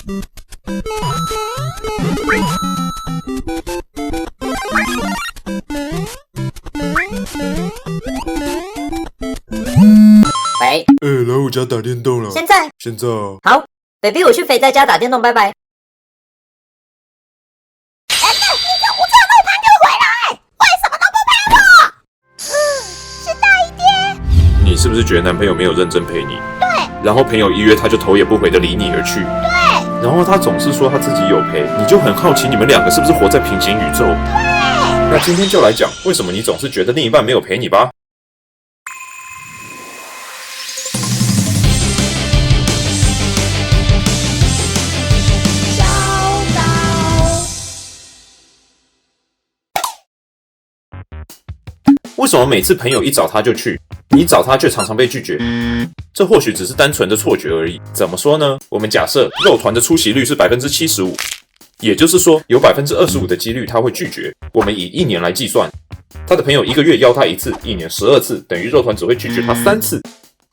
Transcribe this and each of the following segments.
喂，来我家打电动了。现在好 ，baby， 我去肥仔家打电动，拜拜。你是不是觉得男朋友没有认真陪你？对。然后朋友一约他就头也不回的离你而去。对。然后他总是说他自己有陪，你就很好奇你们两个是不是活在平行宇宙？对。那今天就来讲为什么你总是觉得另一半没有陪你吧。为什么每次朋友一找他就去，你找他却常常被拒绝？这或许只是单纯的错觉而已。怎么说呢？我们假设肉团的出席率是75%，也就是说有25%的几率他会拒绝。我们以1年来计算，他的朋友1个月邀他1次，1年12次，等于肉团只会拒绝他3次。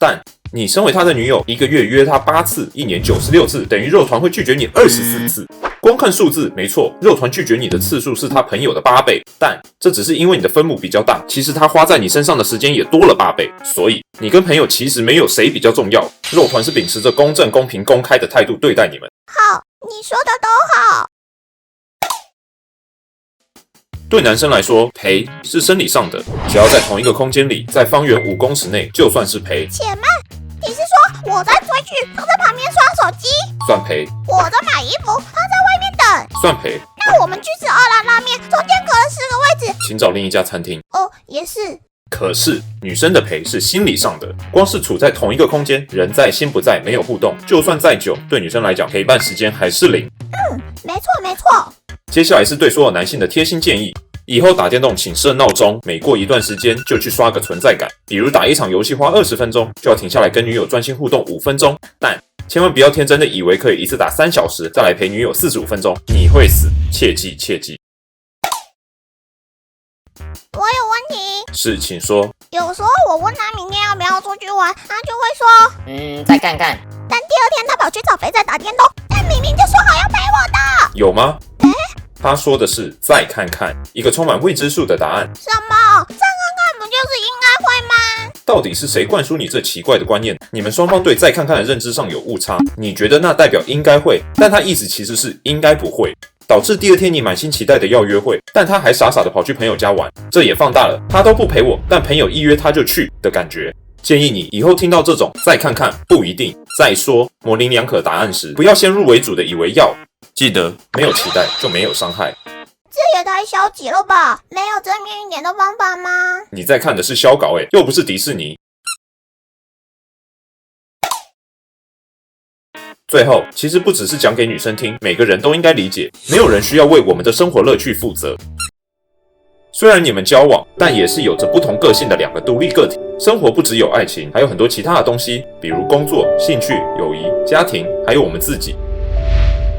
但你身为他的女友，1个月约他8次，1年96次，等于肉团会拒绝你24次。光看数字，没错，肉团拒绝你的次数是他朋友的8倍，但这只是因为你的分母比较大，其实他花在你身上的时间也多了8倍，所以你跟朋友其实没有谁比较重要。肉团是秉持着公正、公平、公开的态度对待你们。好，你说的都好。对男生来说，陪是生理上的，只要在同一个空间里，在方圆5公尺内，就算是陪。且慢，你是说我在追剧，他在旁边刷手机，算陪；我在买衣服，他在外面等，算陪。那我们去吃2兰拉面，中间隔了10个位置，请找另一家餐厅。哦，也是。可是女生的陪是心理上的，光是处在同一个空间，人在心不在，没有互动，就算再久，对女生来讲，陪伴时间还是0。没错没错。接下来是对所有男性的贴心建议。以后打电动请设闹钟，每过一段时间就去刷个存在感。比如打一场游戏花20分钟，就要停下来跟女友专心互动5分钟。但千万不要天真的以为可以一次打3小时，再来陪女友45分钟，你会死，切记切记。我有问题。是，请说。有时候我问他明天要不要出去玩，他就会说，再看看。但第2天他跑去找肥仔打电动，但明明就说好要陪我的。有吗？他说的是再看看，一个充满未知数的答案。什么？再看看不就是应该会吗？到底是谁灌输你这奇怪的观念？你们双方对再看看的认知上有误差。你觉得那代表应该会，但他意思其实是应该不会，导致第2天你满心期待的要约会，但他还傻傻的跑去朋友家玩。这也放大了他都不陪我，但朋友一约他就去的感觉。建议你以后听到这种再看看、不一定、再说模棱两可答案时，不要先入为主的以为要。记得没有期待就没有伤害。这也太消极了吧？没有正面一点的方法吗？你在看的是小稿又不是迪士尼。最后，其实不只是讲给女生听，每个人都应该理解，没有人需要为我们的生活乐趣负责。虽然你们交往，但也是有着不同个性的2个独立个体。生活不只有爱情，还有很多其他的东西，比如工作、兴趣、友谊、家庭，还有我们自己。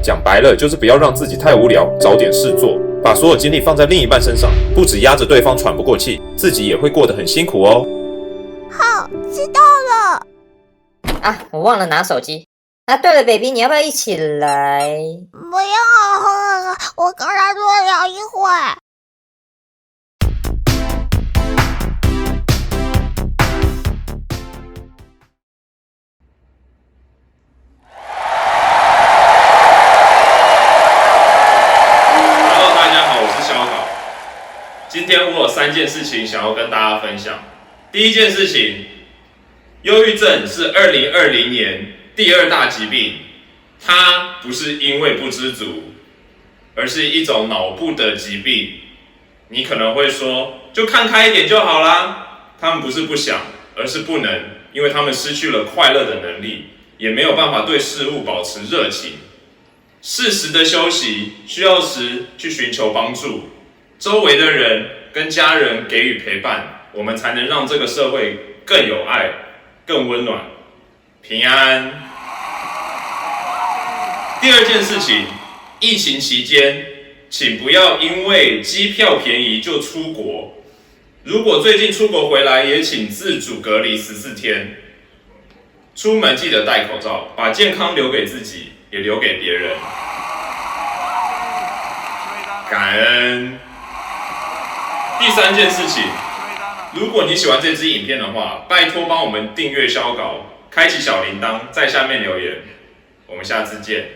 讲白了，就是不要让自己太无聊，找点事做，把所有精力放在另一半身上，不只压着对方喘不过气，自己也会过得很辛苦哦。好，知道了。啊，我忘了拿手机。啊，对了 ，baby， 你要不要一起来？不要，我跟他多聊一会儿。今天我有3件事情想要跟大家分享。第一件事情，忧郁症是2020年第2大疾病，它不是因为不知足，而是一种脑部的疾病。你可能会说，就看开一点就好啦。他们不是不想，而是不能，因为他们失去了快乐的能力，也没有办法对事物保持热情。适时的休息，需要时去寻求帮助。周围的人跟家人给予陪伴，我们才能让这个社会更有爱、更温暖、平安。第2件事情，疫情期间，请不要因为机票便宜就出国。如果最近出国回来，也请自主隔离14天。出门记得戴口罩，把健康留给自己，也留给别人。感恩。第3件事情，如果你喜欢这支影片的话，拜托帮我们订阅小稿，开启小铃铛，在下面留言。我们下次见。